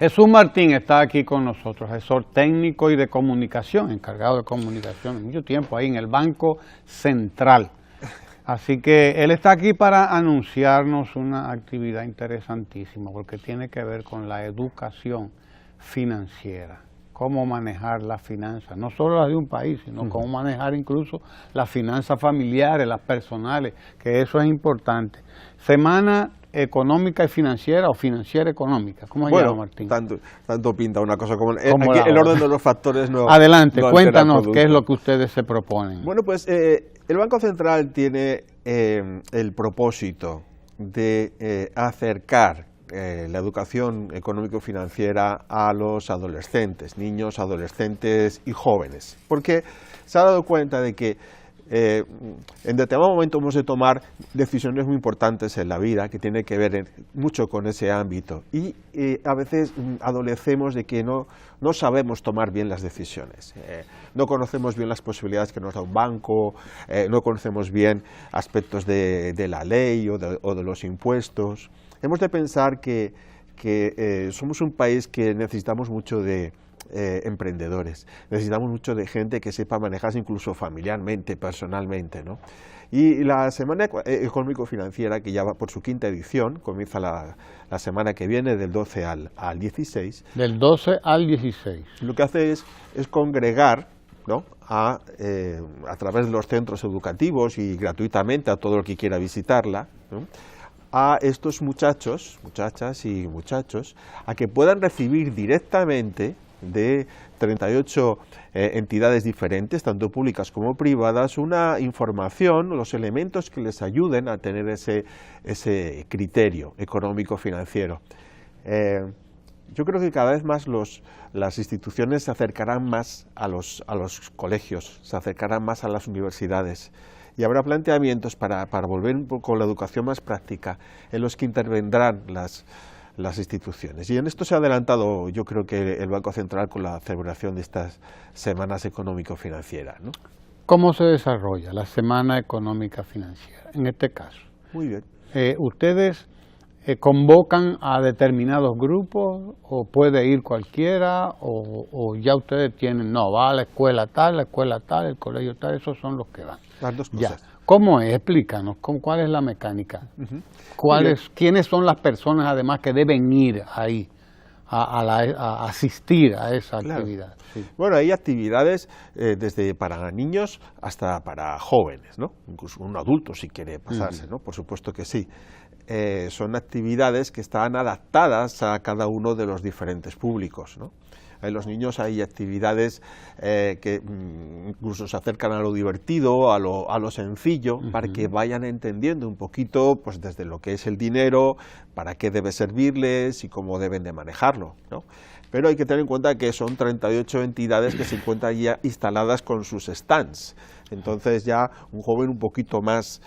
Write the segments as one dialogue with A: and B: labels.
A: Jesús Martín está aquí con nosotros, asesor técnico y de comunicación, encargado de comunicación, mucho tiempo ahí en el Banco Central. Así que él está aquí para anunciarnos una actividad interesantísima, porque tiene que ver con la educación financiera, cómo manejar las finanzas, no solo las de un país, sino cómo manejar incluso las finanzas familiares, las personales, que eso es importante. Semana económica y financiera o financiera económica, ¿cómo se llama, Martín?
B: Tanto pinta una cosa como aquí el orden de los factores no.
A: Adelante, no cuéntanos qué es lo que ustedes se proponen.
B: Bueno, pues el Banco Central tiene el propósito de acercar la educación económico-financiera a los adolescentes, niños, adolescentes y jóvenes, porque se ha dado cuenta de que en determinado momento hemos de tomar decisiones muy importantes en la vida que tienen que ver mucho con ese ámbito y a veces adolecemos de que no sabemos tomar bien las decisiones, no conocemos bien las posibilidades que nos da un banco, no conocemos bien aspectos de la ley o de los impuestos. Hemos de pensar que somos un país que necesitamos mucho de emprendedores, necesitamos mucho de gente que sepa manejarse incluso familiarmente, personalmente, ¿no? Y la Semana Económico-Financiera, que ya va por su quinta edición, comienza la semana que viene, del 12 al 16.
A: Del 12 al 16.
B: Lo que hace es congregar, ¿no?, a través de los centros educativos y gratuitamente a todo el que quiera visitarla, ¿no?, a estos muchachos, muchachas y muchachos, a que puedan recibir directamente de 38 entidades diferentes, tanto públicas como privadas, una información, los elementos que les ayuden a tener ese criterio económico-financiero. Yo creo que cada vez más las instituciones se acercarán más a los colegios, se acercarán más a las universidades, y habrá planteamientos para volver un poco a la educación más práctica, en los que intervendrán las instituciones. Y en esto se ha adelantado, yo creo, que el Banco Central con la celebración de estas semanas económico-financieras, ¿no?
A: ¿Cómo se desarrolla la Semana Económica Financiera en este caso?
B: Muy bien.
A: ¿Ustedes convocan a determinados grupos o puede ir cualquiera o ya ustedes tienen, no, va a la escuela tal, el colegio tal, esos son los que van?
B: Las dos cosas.
A: Ya. ¿Cómo es? Explícanos, ¿cuál es la mecánica? ¿Quiénes son las personas además que deben ir ahí a asistir a esa actividad? Sí.
B: Bueno, hay actividades desde para niños hasta para jóvenes, ¿no? Incluso un adulto si quiere pasarse, ¿no? Por supuesto que sí. Son actividades que están adaptadas a cada uno de los diferentes públicos, ¿no? En los niños hay actividades que incluso se acercan a lo divertido, a lo sencillo, para que vayan entendiendo un poquito, pues desde lo que es el dinero, para qué debe servirles y cómo deben de manejarlo, ¿no? Pero hay que tener en cuenta que son 38 entidades que se encuentran ya instaladas con sus stands. Entonces ya un joven un poquito más,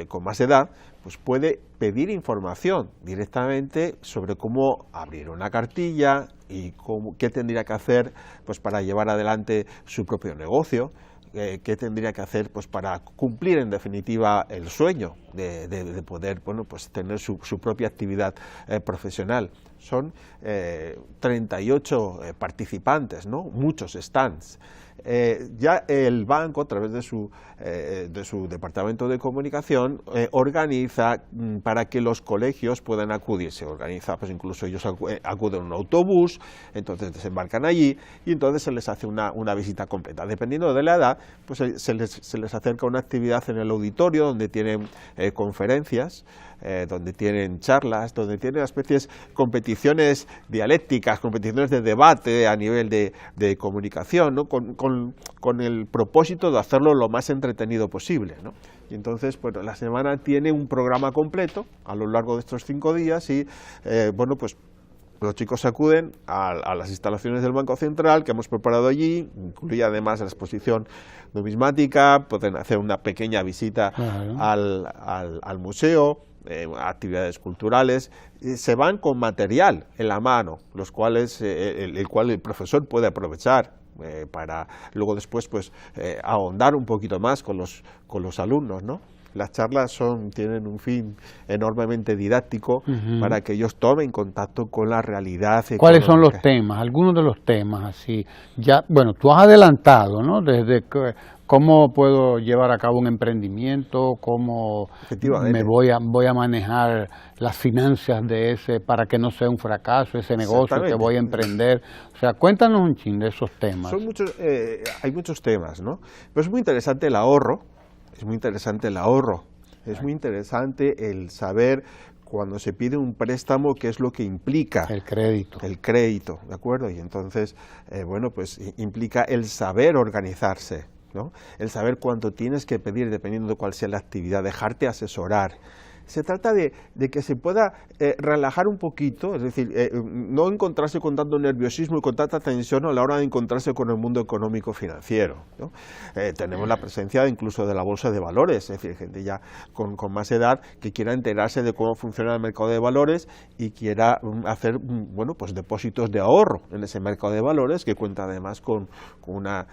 B: con más edad, pues puede pedir información directamente sobre cómo abrir una cartilla y qué tendría que hacer, pues, para llevar adelante su propio negocio, qué tendría que hacer, pues, para cumplir en definitiva el sueño de poder, bueno, pues tener su propia actividad profesional. Son 38 participantes, ¿no? Muchos stands. Ya el banco, a través de su departamento de comunicación, organiza para que los colegios puedan acudir. Se organiza, pues incluso ellos acuden a un autobús, entonces desembarcan allí y entonces se les hace una visita completa. Dependiendo de la edad, pues se les acerca una actividad en el auditorio donde tienen conferencias, donde tienen charlas, donde tienen especies competiciones dialécticas, competiciones de debate a nivel de comunicación, ¿no? Con el propósito de hacerlo lo más entretenido posible, ¿no? Y entonces, pues la semana tiene un programa completo a lo largo de estos 5 días y, pues los chicos acuden a las instalaciones del Banco Central que hemos preparado allí, incluye además la exposición numismática, pueden hacer una pequeña visita al museo, actividades culturales, se van con material en la mano, los cuales el cual el profesor puede aprovechar para luego después, pues, ahondar un poquito más con los alumnos, ¿no? las charlas tienen un fin enormemente didáctico para que ellos tomen contacto con la realidad económica.
A: ¿Cuáles son los temas? Algunos de los temas, así. Ya, bueno, tú has adelantado, ¿no? Desde que, cómo puedo llevar a cabo un emprendimiento, cómo me voy a manejar las finanzas de ese para que no sea un fracaso, ese negocio que voy a emprender. O sea, cuéntanos un chin de esos temas.
B: Son muchos, hay muchos temas, ¿no? Pero es muy interesante el ahorro, es muy interesante el saber cuando se pide un préstamo qué es lo que implica.
A: El crédito.
B: El crédito, ¿de acuerdo? Y entonces, bueno, pues implica el saber organizarse, ¿no? El saber cuánto tienes que pedir dependiendo de cuál sea la actividad, dejarte asesorar. Se trata de que se pueda relajar un poquito, es decir, no encontrarse con tanto nerviosismo y con tanta tensión a la hora de encontrarse con el mundo económico financiero, ¿no? Tenemos la presencia incluso de la bolsa de valores, es decir, gente ya con más edad que quiera enterarse de cómo funciona el mercado de valores y quiera hacer, bueno, pues depósitos de ahorro en ese mercado de valores, que cuenta además con una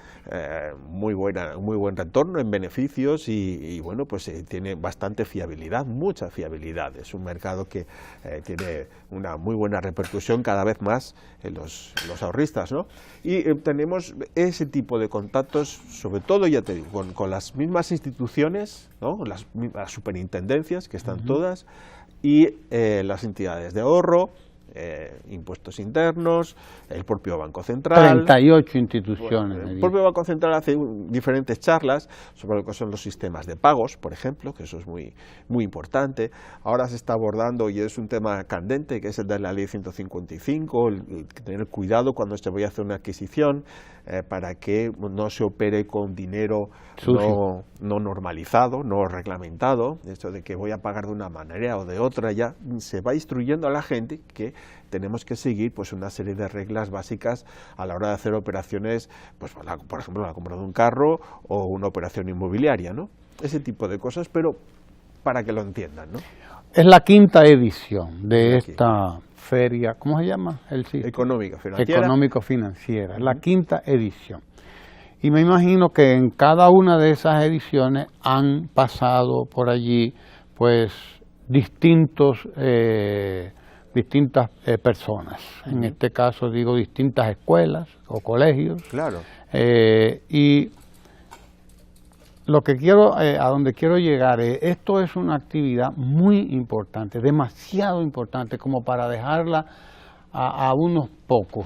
B: muy buen retorno en beneficios y bueno, pues tiene bastante fiabilidad, mucha fiabilidad. Es un mercado que tiene una muy buena repercusión cada vez más en los ahorristas, ¿no? Y tenemos ese tipo de contactos, sobre todo, ya te digo, con las mismas instituciones, ¿no? Las superintendencias, que están todas, y las entidades de ahorro, impuestos internos, el propio Banco Central.
A: 38 instituciones.
B: Bueno, el propio Banco Central hace diferentes charlas sobre lo que son los sistemas de pagos, por ejemplo, que eso es muy importante. Ahora se está abordando, y es un tema candente, que es el de la Ley 155, el tener cuidado cuando se vaya a hacer una adquisición, para que no se opere con dinero no normalizado, no reglamentado. Esto de que voy a pagar de una manera o de otra, ya se va instruyendo a la gente que tenemos que seguir pues una serie de reglas básicas a la hora de hacer operaciones, pues por ejemplo la compra de un carro o una operación inmobiliaria, ¿no? Ese tipo de cosas, pero para que lo entiendan, ¿no?
A: Es la 5ª edición de esta feria, ¿cómo se llama? Económico-financiera, es la 5ª edición. Y me imagino que en cada una de esas ediciones han pasado por allí pues distintas personas. En este caso digo distintas escuelas o colegios.
B: Claro.
A: Y lo que quiero, a donde quiero llegar es, esto es una actividad muy importante, demasiado importante como para dejarla a unos pocos.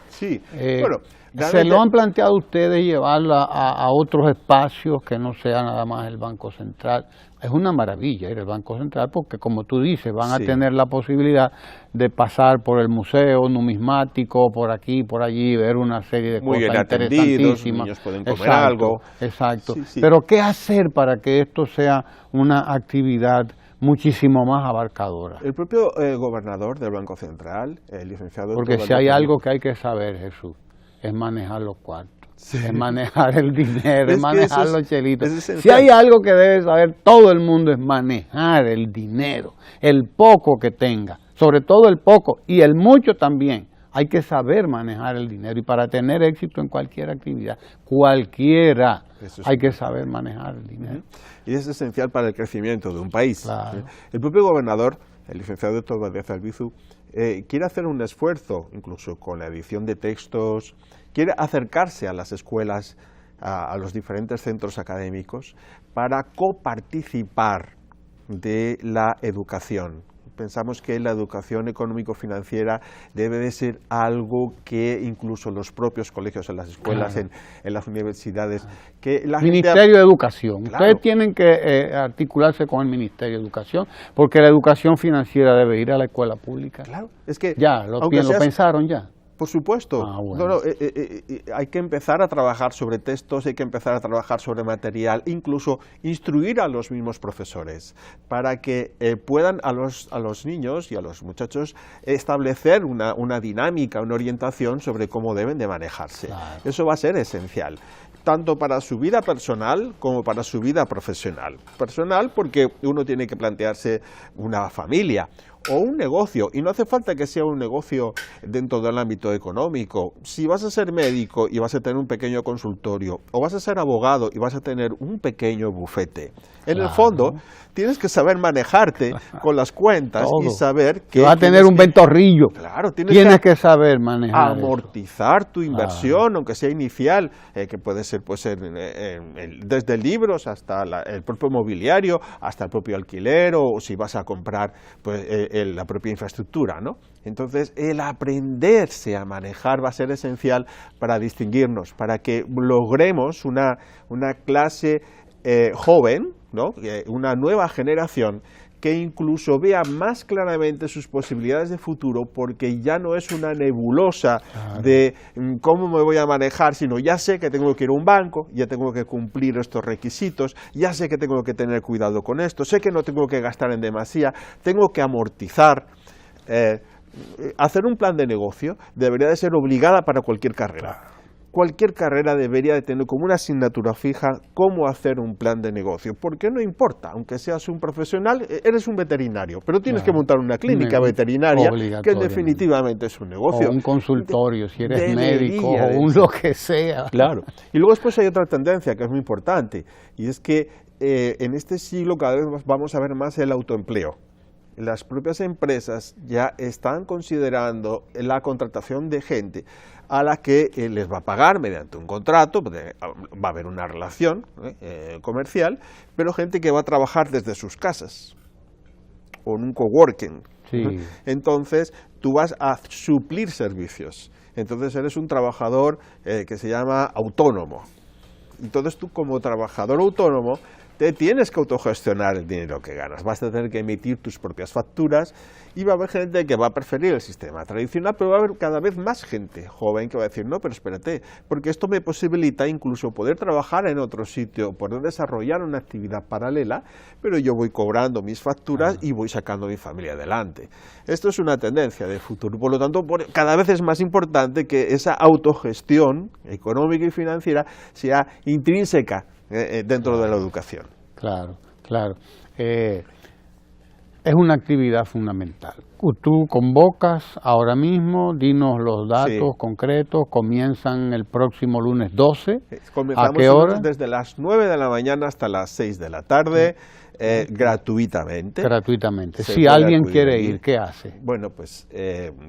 B: Sí, bueno,
A: ¿se lo han planteado ustedes llevarla a otros espacios que no sea nada más el Banco Central? Es una maravilla ir al Banco Central porque, como tú dices, van a tener la posibilidad de pasar por el museo numismático, por aquí, por allí, ver una serie de
B: muy
A: cosas
B: bien
A: interesantísimas.
B: Los niños pueden comer algo.
A: Exacto. Sí. Pero ¿qué hacer para que esto sea una actividad muchísimo más abarcadora?
B: El propio gobernador del Banco Central, el licenciado...
A: Porque si hay algo que hay que saber, Jesús, es manejar los cuartos. Sí. Es manejar el dinero, es manejar los chelitos. Si hay algo que debe saber todo el mundo es manejar el dinero, el poco que tenga, sobre todo el poco y el mucho también. Hay que saber manejar el dinero y para tener éxito en cualquier actividad, cualquiera, hay que saber manejar el dinero.
B: Y es esencial para el crecimiento de un país.
A: Claro.
B: El propio gobernador, el licenciado Héctor Valdez Albizu, quiere hacer un esfuerzo, incluso con la edición de textos, quiere acercarse a las escuelas, a los diferentes centros académicos, para coparticipar de la educación. Pensamos que la educación económico-financiera debe de ser algo que incluso los propios colegios, en las escuelas, claro, en las universidades... que la
A: Ministerio de Educación.
B: Claro.
A: Ustedes tienen que articularse con el Ministerio de Educación, porque la educación financiera debe ir a la escuela pública.
B: Claro, es que...
A: Ya, lo pensaron ya.
B: Por supuesto.
A: Bueno.
B: Hay que empezar a trabajar sobre textos, hay que empezar a trabajar sobre material, incluso instruir a los mismos profesores para que puedan a los niños y a los muchachos establecer una dinámica, una orientación sobre cómo deben de manejarse.
A: Claro.
B: Eso va a ser esencial, tanto para su vida personal como para su vida profesional. Personal porque uno tiene que plantearse una familia, o un negocio, y no hace falta que sea un negocio dentro del ámbito económico. Si vas a ser médico y vas a tener un pequeño consultorio, o vas a ser abogado y vas a tener un pequeño bufete, en el fondo tienes que saber manejarte con las cuentas y saber que
A: va a tener un ventorrillo.
B: Claro,
A: tienes que saber manejar
B: amortizar tu inversión, aunque sea inicial, que puede ser desde libros hasta el propio mobiliario, hasta el propio alquiler, o si vas a comprar pues, la propia infraestructura, ¿no? Entonces, el aprenderse a manejar va a ser esencial para distinguirnos, para que logremos una clase joven, ¿no? Una nueva generación que incluso vea más claramente sus posibilidades de futuro, porque ya no es una nebulosa de cómo me voy a manejar, sino ya sé que tengo que ir a un banco, ya tengo que cumplir estos requisitos, ya sé que tengo que tener cuidado con esto, sé que no tengo que gastar en demasía, tengo que amortizar. Hacer un plan de negocio debería de ser obligada para cualquier carrera. Cualquier carrera debería de tener como una asignatura fija cómo hacer un plan de negocio, porque no importa, aunque seas un profesional, eres un veterinario, pero tienes que montar una clínica veterinaria, que definitivamente es un negocio.
A: O un consultorio, si eres médico, o un lo que sea.
B: Claro. Y luego después hay otra tendencia que es muy importante, y es que en este siglo cada vez vamos a ver más el autoempleo. Las propias empresas ya están considerando la contratación de gente a la que les va a pagar mediante un contrato, va a haber una relación comercial, pero gente que va a trabajar desde sus casas o en un coworking.
A: Sí.
B: Entonces, tú vas a suplir servicios. Entonces, eres un trabajador que se llama autónomo. Entonces, tú como trabajador autónomo te tienes que autogestionar el dinero que ganas, vas a tener que emitir tus propias facturas y va a haber gente que va a preferir el sistema tradicional, pero va a haber cada vez más gente joven que va a decir, no, pero espérate, porque esto me posibilita incluso poder trabajar en otro sitio, poder desarrollar una actividad paralela, pero yo voy cobrando mis facturas y voy sacando a mi familia adelante. Esto es una tendencia de futuro, por lo tanto, cada vez es más importante que esa autogestión económica y financiera sea intrínseca dentro de la educación.
A: Claro, claro. Es una actividad fundamental. Tú convocas ahora mismo, dinos los datos concretos, comienzan el próximo lunes 12.
B: Comenzamos
A: ¿A qué hora?
B: Desde las 9 de la mañana hasta las 6 de la tarde. Gratuitamente.
A: Gratuitamente. Si alguien quiere ir, ¿qué hace?
B: Bueno, pues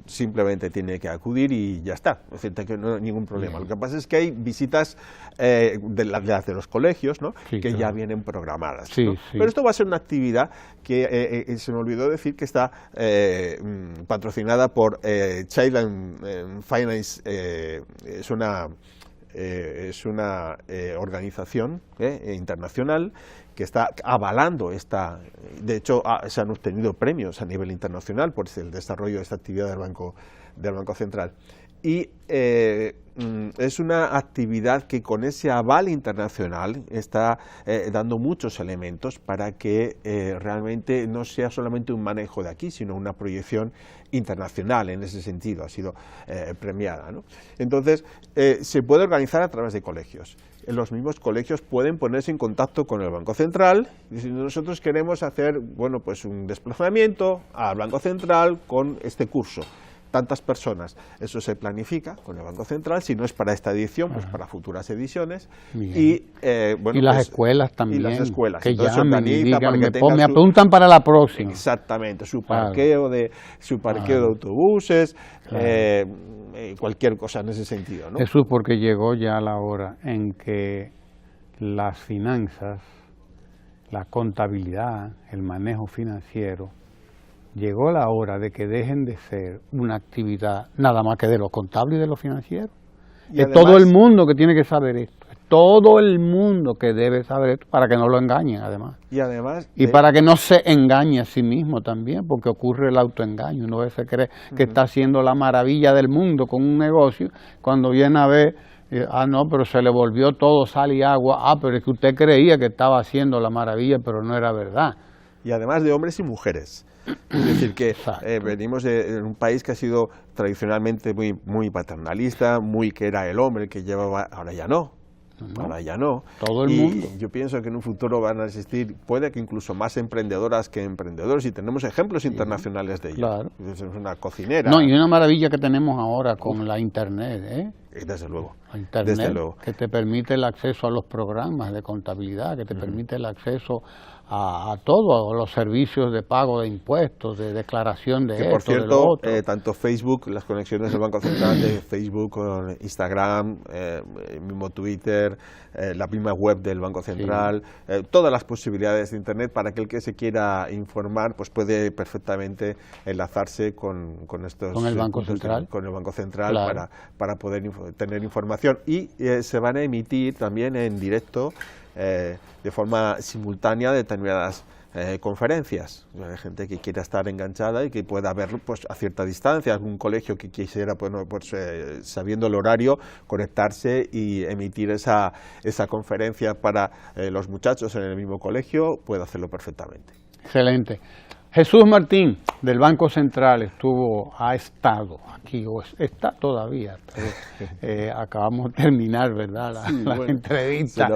B: simplemente tiene que acudir y ya está. Es decir, que no hay ningún problema. Lo que pasa es que hay visitas de los colegios, ¿no? Que ya vienen programadas, ¿no? Pero esto va a ser una actividad que se me olvidó decir que está patrocinada por Child and Finance. Es una organización internacional que está avalando esta. De hecho, se han obtenido premios a nivel internacional por el desarrollo de esta actividad del Banco Central. Y es una actividad que con ese aval internacional está dando muchos elementos para que realmente no sea solamente un manejo de aquí, sino una proyección internacional en ese sentido, ha sido premiada, ¿no? Entonces, se puede organizar a través de colegios. Los mismos colegios pueden ponerse en contacto con el Banco Central y si nosotros queremos hacer, bueno, pues un desplazamiento al Banco Central con este curso. Tantas personas, eso se planifica con el Banco Central, si no es para esta edición, pues para futuras ediciones. Y
A: las escuelas también.
B: Y las escuelas.
A: Que
B: entonces
A: llamen y digan,
B: me
A: apuntan para la próxima.
B: Exactamente, su parqueo de autobuses, cualquier cosa en ese sentido, ¿no?
A: Eso es porque llegó ya la hora en que las finanzas, la contabilidad, el manejo financiero, llegó la hora de que dejen de ser una actividad nada más que de lo contable y de lo financiero. Es además, todo el mundo que tiene que saber esto, es todo el mundo que debe saber esto para que no lo engañen además. Y para que no se engañe a sí mismo también, porque ocurre el autoengaño. Uno a veces cree que está haciendo la maravilla del mundo con un negocio, cuando viene a ver, no, pero se le volvió todo sal y agua, pero es que usted creía que estaba haciendo la maravilla, pero no era verdad.
B: Y además de hombres y mujeres. Es decir, que venimos de un país que ha sido tradicionalmente muy paternalista, muy que era el hombre el que llevaba, ahora ya no. Ahora ya no.
A: Todo el mundo.
B: Yo pienso que en un futuro van a existir, puede que incluso más emprendedoras que emprendedores, y tenemos ejemplos internacionales de ello.
A: Claro.
B: Es una cocinera.
A: No, y una maravilla que tenemos ahora con la Internet,
B: Desde luego.
A: La Internet,
B: desde luego.
A: que te permite el acceso a los programas de contabilidad, que te permite el acceso a todo, a los servicios de pago de impuestos, de declaración de esto,
B: Por cierto,
A: de lo otro.
B: tanto Facebook, las conexiones del Banco Central de Facebook con Instagram, mismo Twitter, la misma web del Banco Central, todas las posibilidades de Internet para aquel que se quiera informar, pues puede perfectamente enlazarse con estos...
A: Con el Banco Central.
B: Con el Banco Central,
A: Claro.
B: para poder tener información. Y se van a emitir también en directo, de forma simultánea, determinadas conferencias. Hay gente que quiera estar enganchada y que pueda verlo pues a cierta distancia, algún colegio que quisiera, sabiendo el horario, conectarse y emitir esa conferencia para los muchachos en el mismo colegio, puede hacerlo perfectamente.
A: Excelente. Jesús Martín, del Banco Central, ha estado aquí, o está todavía, pero acabamos de terminar, ¿verdad?, la entrevista.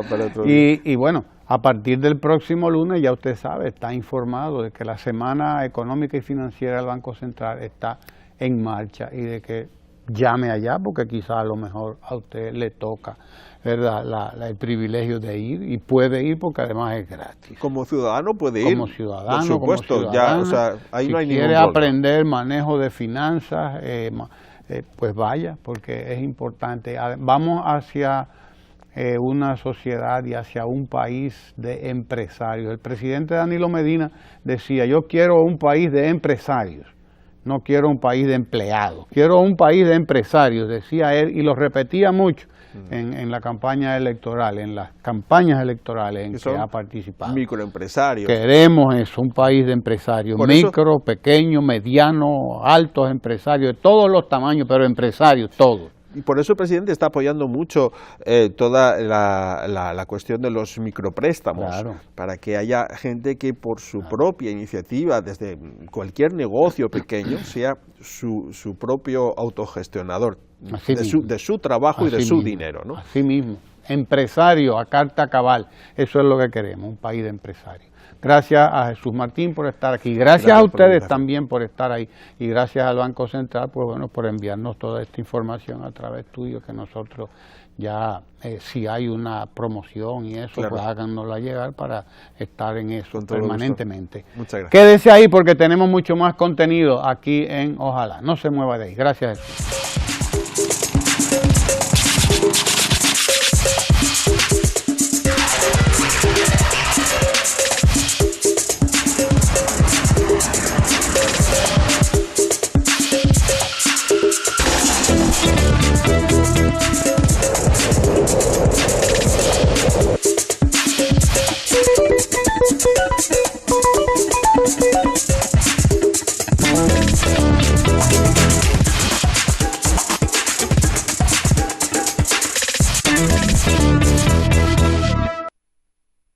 A: Y bueno, a partir del próximo lunes, ya usted sabe, está informado de que la Semana Económica y Financiera del Banco Central está en marcha, y de que llame allá, porque quizá a lo mejor a usted le toca, ¿verdad?, el privilegio de ir, y puede ir porque además es gratis.
B: Como ciudadano puede ir.
A: Como ciudadano,
B: por supuesto,
A: como ciudadana,
B: ya, o sea, ahí
A: si
B: no hay ningún
A: quiere
B: problema.
A: aprender manejo de finanzas, pues vaya, porque es importante. Vamos hacia una sociedad y hacia un país de empresarios. El presidente Danilo Medina decía: yo quiero un país de empresarios, no quiero un país de empleados, quiero un país de empresarios, decía él, y lo repetía mucho en la campaña electoral, en las campañas electorales en que ha participado.
B: Microempresarios.
A: Queremos eso, un país de empresarios, micro, pequeño, mediano, altos empresarios, de todos los tamaños, pero empresarios, todos.
B: Y por eso el presidente está apoyando mucho toda la cuestión de los micropréstamos,
A: Claro.
B: para que haya gente que por su propia iniciativa, desde cualquier negocio pequeño, sea su propio autogestionador de su trabajo y de su dinero, ¿no?
A: Así mismo, empresario a carta cabal, eso es lo que queremos, un país de empresarios. Gracias a Jesús Martín por estar aquí, gracias a ustedes también por estar ahí, y gracias al Banco Central, pues bueno, por enviarnos toda esta información a través tuyo, que nosotros ya, si hay una promoción y eso, pues háganosla llegar para estar en eso permanentemente.
B: Muchas gracias.
A: Quédese ahí porque tenemos mucho más contenido aquí en Ojalá. No se mueva de ahí. Gracias, Jesús.